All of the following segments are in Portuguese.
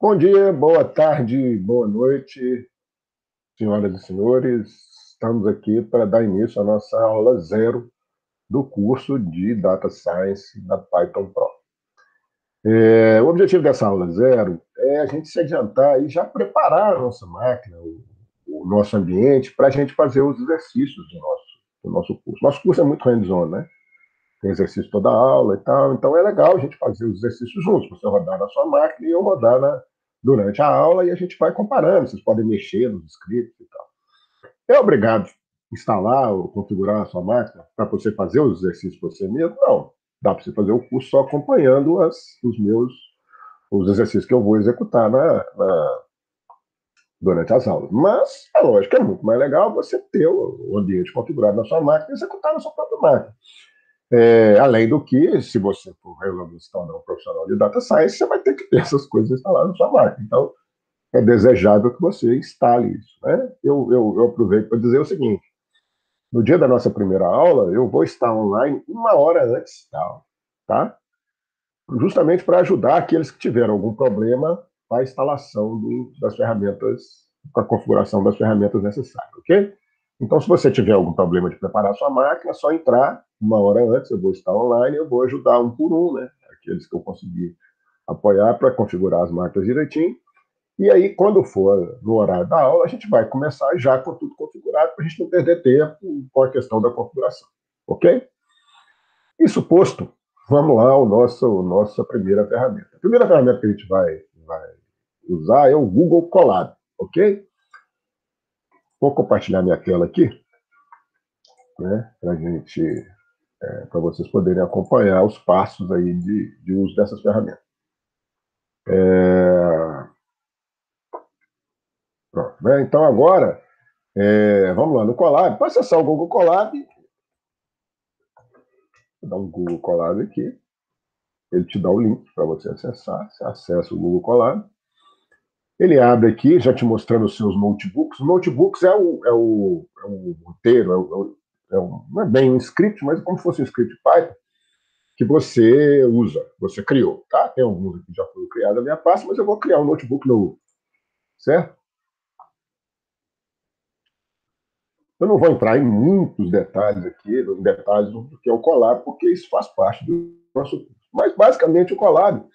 Bom dia, boa tarde, boa noite, senhoras e senhores. Estamos aqui para dar início à nossa aula zero do curso de Data Science da Python Pro. O objetivo dessa aula zero é a gente se adiantar e já preparar a nossa máquina, o nosso ambiente, para a gente fazer os exercícios do nosso curso. Nosso curso é muito hands-on, né? Tem exercício toda a aula e tal, então é legal a gente fazer os exercícios juntos, você rodar na sua máquina e eu rodar durante a aula e a gente vai comparando, vocês podem mexer nos scripts e tal. É obrigado a instalar ou configurar a sua máquina para você fazer os exercícios por você mesmo? Não. Dá para você fazer o curso só acompanhando os exercícios que eu vou executar durante as aulas. Mas, é lógico, é muito mais legal você ter o ambiente configurado na sua máquina e executar na sua própria máquina. Além do que, se você for resolver se tornar um profissional de data science, você vai ter que ter essas coisas instaladas na sua máquina. Então, é desejável que você instale isso. Né? Eu aproveito para dizer o seguinte: no dia da nossa primeira aula, eu vou estar online uma hora antes da aula, tá? Justamente para ajudar aqueles que tiveram algum problema com a instalação das ferramentas, com a configuração das ferramentas necessárias, ok? Então, se você tiver algum problema de preparar sua máquina, é só entrar uma hora antes, eu vou estar online, eu vou ajudar um por um, né? Aqueles que eu conseguir apoiar para configurar as máquinas direitinho. E aí, quando for no horário da aula, a gente vai começar já com tudo configurado para a gente não perder tempo com a questão da configuração, ok? Isso posto, vamos lá ao nossa primeira ferramenta. A primeira ferramenta que a gente vai usar é o Google Colab, ok? Vou compartilhar minha tela aqui, né, para vocês poderem acompanhar os passos aí de uso dessas ferramentas. Pronto, né? Então agora, vamos lá no Colab. Para acessar o Google Colab, vou dar um Google Colab aqui. Ele te dá o link para você acessar. Você acessa o Google Colab. Ele abre aqui, já te mostrando os seus notebooks. Notebooks é o roteiro, não é bem um script, mas é como se fosse um script Python que você usa, você criou, tá? Tem alguns que já foram criados na minha pasta, mas eu vou criar um notebook novo, certo? Eu não vou entrar em muitos detalhes aqui, em detalhes do que é o Colab, porque isso faz parte do nosso curso. Mas, basicamente, o Colab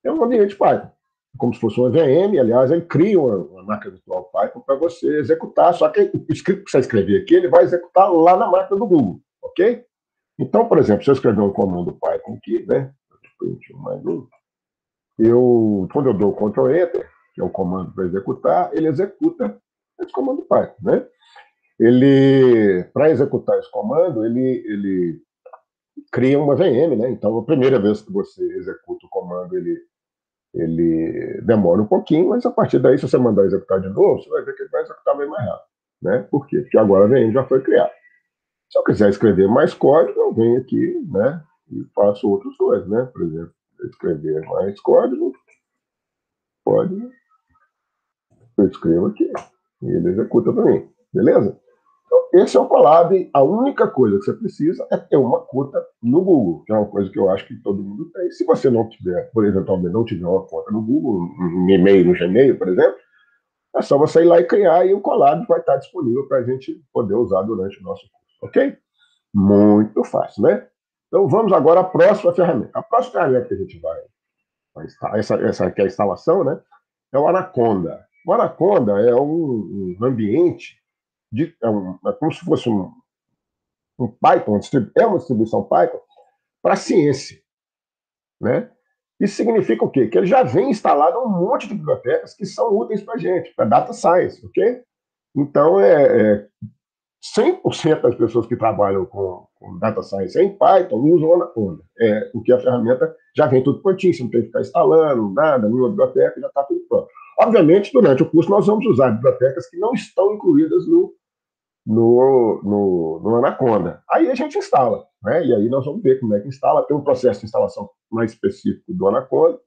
é um ambiente Python, como se fosse uma VM. Aliás, ele cria uma máquina virtual Python para você executar, só que o script que você escrever aqui, ele vai executar lá na máquina do Google, ok? Então, por exemplo, se eu escrever um comando Python aqui, né, quando eu dou o Ctrl Enter, que é o comando para executar, ele executa esse comando Python, né? Para executar esse comando, ele cria uma VM, né? Então, a primeira vez que você executa o comando, ele demora um pouquinho, mas a partir daí, se você mandar executar de novo, você vai ver que ele vai executar bem mais rápido. Né? Por quê? Porque agora a VM já foi criada. Se eu quiser escrever mais código, eu venho aqui, né, e faço outras coisas, né? Por exemplo, escrever mais código, pode, eu escrevo aqui, e ele executa para mim, beleza? Então, esse é o Colab. A única coisa que você precisa é ter uma conta no Google, que é uma coisa que eu acho que todo mundo tem. Se você não tiver, por eventualmente não tiver uma conta no Google, um e-mail no Gmail, por exemplo, é só você ir lá e criar e o Colab vai estar disponível para a gente poder usar durante o nosso curso, ok? Muito fácil, né? Então vamos agora à próxima ferramenta. A próxima ferramenta que a gente vai instalar, essa aqui é a instalação, né? É o Anaconda. O Anaconda é um ambiente é como se fosse um Python, é uma distribuição Python para ciência, né? Isso significa o quê? Que ele já vem instalado um monte de bibliotecas que são úteis para a gente, para data science, ok? Então, 100% das pessoas que trabalham com data science em Python usam Anaconda, porque a ferramenta já vem tudo prontinho, você não tem que ficar instalando nada, nenhuma biblioteca, já está tudo pronto. Obviamente, durante o curso, nós vamos usar bibliotecas que não estão incluídas no Anaconda. Aí a gente instala, né? E aí nós vamos ver como é que instala. Tem um processo de instalação mais específico do Anaconda,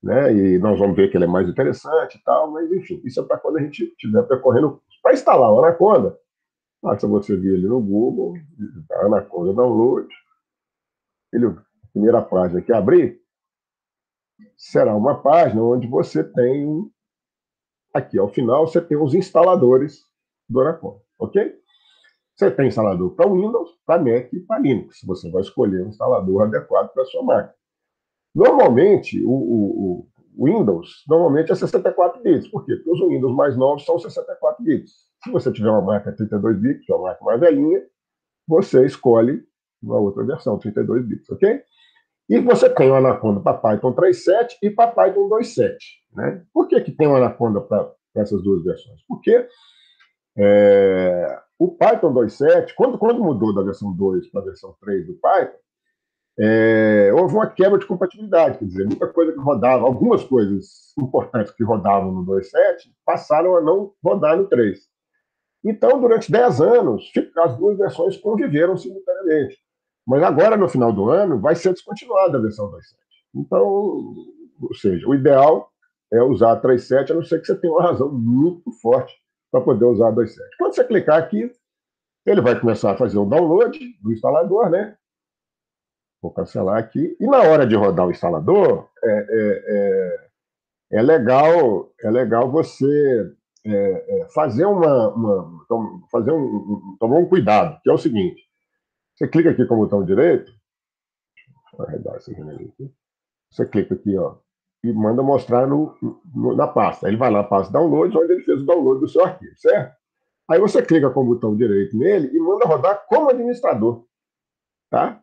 né? E nós vamos ver que ele é mais interessante e tal, mas enfim, isso é para quando a gente estiver percorrendo. Para instalar o Anaconda, basta você vir ali no Google, Anaconda Download, a primeira página que abrir, será uma página onde você tem, aqui ao final, você tem os instaladores do Anaconda, ok? Você tem instalador para Windows, para Mac e para Linux. Você vai escolher um instalador adequado para a sua máquina. Normalmente, o Windows normalmente é 64 bits. Por quê? Porque os Windows mais novos são 64 bits. Se você tiver uma máquina 32 bits, uma máquina mais velhinha, você escolhe uma outra versão, 32 bits, ok? E você tem o Anaconda para Python 3.7 e para Python 2.7. Né? Por que, que tem o Anaconda para essas duas versões? Porque o Python 2.7, quando mudou da versão 2 para a versão 3 do Python, houve uma quebra de compatibilidade, quer dizer, muita coisa que rodava, algumas coisas importantes que rodavam no 2.7 passaram a não rodar no 3. Então, durante 10 anos, as duas versões conviveram simultaneamente. Mas agora, no final do ano, vai ser descontinuada a versão 2.7. Então, ou seja, o ideal é usar a 3.7, a não ser que você tenha uma razão muito forte para poder usar a 2.7. Quando você clicar aqui, ele vai começar a fazer o download do instalador, né? Vou cancelar aqui. E na hora de rodar o instalador, é legal você fazer tomar um cuidado, que é o seguinte: você clica aqui com o botão direito, vou arredar essa janela aqui, você clica aqui, ó, e manda mostrar na pasta. Ele vai lá na pasta downloads, onde ele fez o download do seu arquivo, certo? Aí você clica com o botão direito nele e manda rodar como administrador, tá?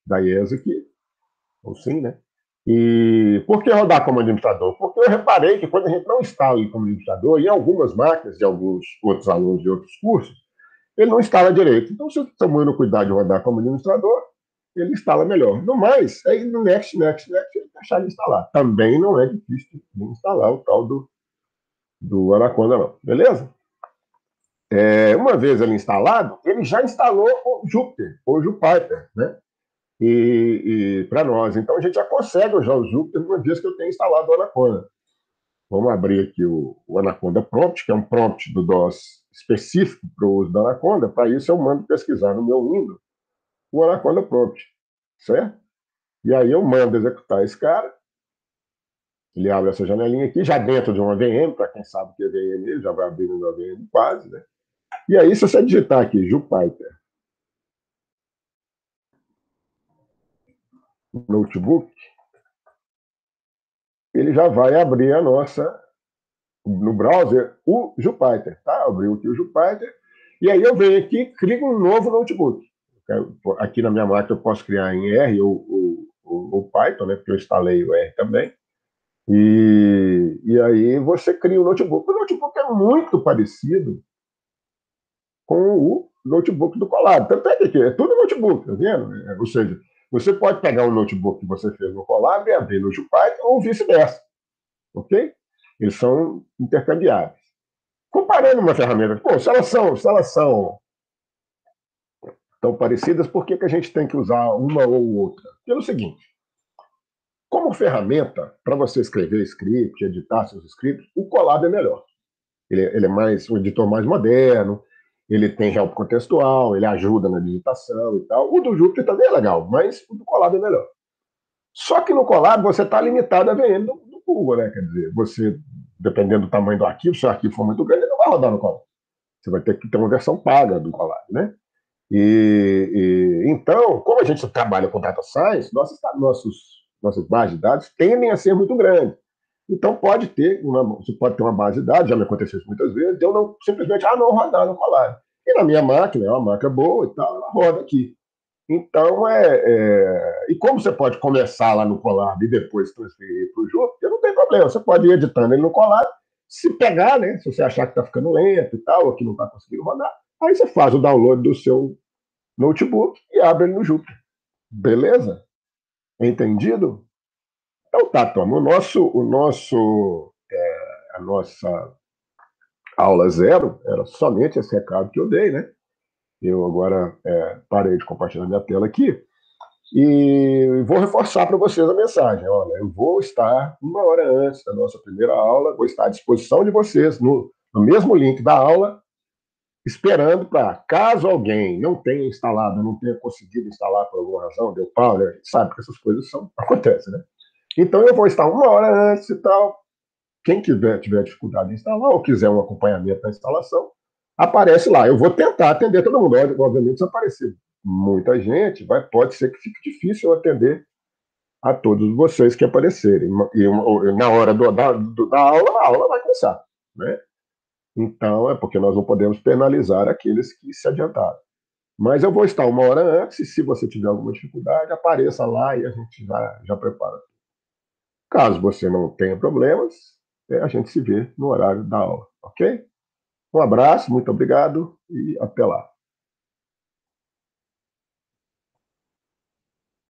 Da IESA aqui, ou sim, né? E por que rodar como administrador? Porque eu reparei que quando a gente não instala ele como administrador, em algumas máquinas de alguns outros alunos de outros cursos, ele não instala direito. Então, se você tomando cuidado de rodar como administrador, ele instala melhor. No mais, aí no Next, ele deixar de instalar. Também não é difícil de instalar o tal do Anaconda, não. Beleza? Uma vez ele instalado, ele já instalou o Jupyter, ou o Jupyter, né? E para nós. Então, a gente já consegue usar o Jupyter uma vez que eu tenho instalado o Anaconda. Vamos abrir aqui o Anaconda Prompt, que é um prompt do DOS específico para o uso da Anaconda. Para isso, eu mando pesquisar no meu Windows o Anaconda Prompt, certo? E aí eu mando executar esse cara. Ele abre essa janelinha aqui, já dentro de uma VM, para quem sabe que é VM, ele já vai abrir uma VM quase, né? E aí, se você digitar aqui Jupyter Notebook, ele já vai abrir a nossa, no browser, o Jupyter, tá? Abriu aqui o Jupyter, e aí eu venho aqui e clico um novo notebook. Aqui na minha máquina eu posso criar em R ou Python, né? Porque eu instalei o R também. E aí você cria o notebook. O notebook é muito parecido com o notebook do Colab. Tanto é que é tudo notebook, tá vendo? Ou seja, você pode pegar o notebook que você fez no Colab e abrir no Jupyter ou vice-versa, ok? Eles são intercambiáveis. Comparando uma ferramenta, pô, se elas são tão parecidas, por que a gente tem que usar uma ou outra? Pelo seguinte, como ferramenta para você escrever script, editar seus scripts, o Colab é melhor. Ele é mais um editor mais moderno, ele tem help contextual, ele ajuda na digitação e tal. O do Jupyter também é legal, mas o do Colab é melhor. Só que no Colab você está limitado a VM do Google, né? Quer dizer, você, dependendo do tamanho do arquivo, se o arquivo for muito grande, ele não vai rodar no Colab. Você vai ter que ter uma versão paga do Colab, né? Então, como a gente trabalha com data science, nossas bases de dados tendem a ser muito grandes. Então você pode ter uma base de dados, já me aconteceu isso muitas vezes, eu não simplesmente não rodar no Colab. E na minha máquina, é uma máquina boa e tal, ela roda aqui. Então, e como você pode começar lá no Colab e depois transferir para o Jupyter, não tem problema, você pode ir editando ele no Colab, se pegar, né, se você achar que está ficando lento e tal, ou que não está conseguindo rodar, aí você faz o download do seu notebook e abre ele no Jupyter. Beleza? Entendido? Então tá, Tom. A nossa aula zero era somente esse recado que eu dei, né? Eu agora parei de compartilhar minha tela aqui e vou reforçar para vocês a mensagem. Olha, eu vou estar uma hora antes da nossa primeira aula, vou estar à disposição de vocês no mesmo link da aula, esperando para, caso alguém não tenha instalado, não tenha conseguido instalar por alguma razão, deu pau, né? A gente sabe que essas coisas acontecem, né? Então eu vou estar uma hora antes e tal. Quem tiver dificuldade em instalar ou quiser um acompanhamento na instalação, aparece lá. Eu vou tentar atender todo mundo. Obviamente, se aparecer muita gente, pode ser que fique difícil eu atender a todos vocês que aparecerem. E na hora da aula, a aula vai começar. Né? Então, é porque nós não podemos penalizar aqueles que se adiantaram. Mas eu vou estar uma hora antes, e se você tiver alguma dificuldade, apareça lá e a gente já prepara. Caso você não tenha problemas, a gente se vê no horário da aula, ok? Um abraço, muito obrigado e até lá.